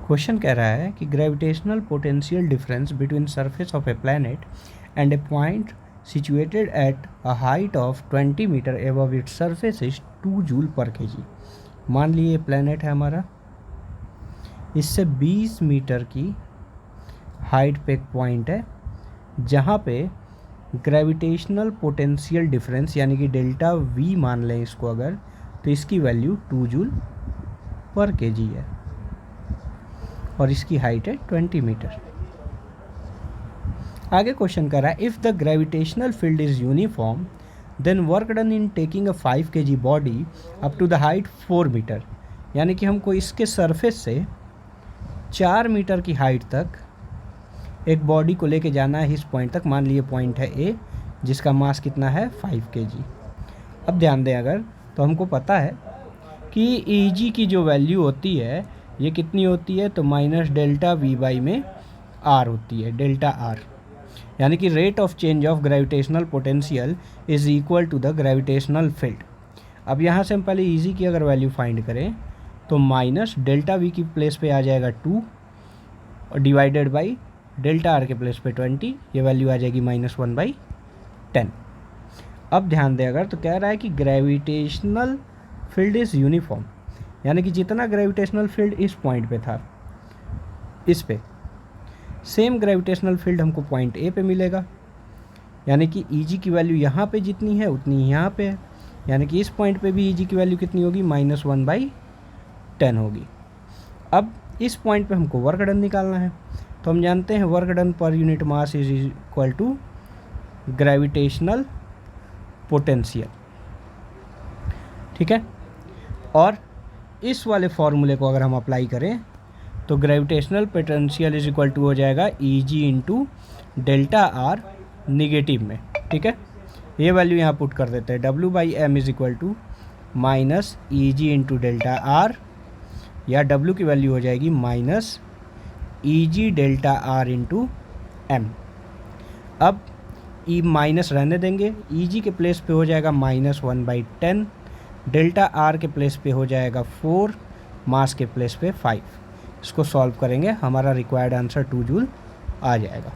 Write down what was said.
Question कह रहा है कि gravitational potential difference between surface of a planet and a point situated at a height of 20 metre above its surface is 2 joule per kg. मान लिए ये planet है हमारा, इससे 20 मीटर की हाइट पे एक पॉइंट है जहाँ पे ग्रेविटेशनल पोटेंशियल डिफरेंस यानी कि डेल्टा वी मान लें इसको अगर, तो इसकी वैल्यू 2 जूल पर केजी है और इसकी हाइट है 20 मीटर। आगे क्वेश्चन कर रहा है if the gravitational field is uniform then work done in taking a 5 kg body up to the height 4 metre. यानी कि हमको इसके सरफेस से 4 मीटर की हाइट तक एक बॉडी को लेके जाना है इस पॉइंट तक। मान लिए पॉइंट है ए जिसका मास कितना है 5 kg। अब ध्यान दें अगर, तो हमको पता है कि Eg की जो वैल्यू होती है ये कितनी होती है, तो माइनस डेल्टा वी बाई में आर होती है, डेल्टा आर। यानी कि rate of change of gravitational potential is equal to the gravitational field. अब यहाँ से हम पहले Eg की अगर वैल्यू फाइंड करें तो माइनस डेल्टा वी की प्लेस पे आ जाएगा 2 और डिवाइडेड बाई डेल्टा आर के प्लेस पे 20, ये वैल्यू आ जाएगी -1/10। अब ध्यान दें अगर, तो कह रहा है कि ग्रेविटेशनल फील्ड इज़ यूनिफॉर्म, यानी कि जितना ग्रेविटेशनल फील्ड इस पॉइंट पे था इस पे सेम ग्रेविटेशनल फील्ड हमको पॉइंट ए पे मिलेगा। यानी कि Eg की वैल्यू यहाँ पे जितनी है उतनी ही यहाँ पे है, यानी कि इस पॉइंट पे भी Eg की वैल्यू कितनी होगी -1/10 होगी। अब इस पॉइंट पे हमको वर्क डन निकालना है, तो हम जानते हैं work done per unit mass is equal to gravitational potential. ठीक है, और इस वाले फॉर्मूले को अगर हम अप्लाई करें तो gravitational potential is equal to हो जाएगा Eg into delta R negative में। ठीक है, ये वैल्यू यहाँ पुट कर देते हैं, W/m is equal to minus Eg into delta R, या W की वैल्यू हो जाएगी minus Eg delta R into M. अब E माइनस रहने देंगे, Eg के प्लेस पे हो जाएगा -1/10, डेल्टा आर के प्लेस पे हो जाएगा 4, मास के प्लेस पे 5। इसको सॉल्व करेंगे, हमारा रिक्वायर्ड आंसर 2 जूल आ जाएगा।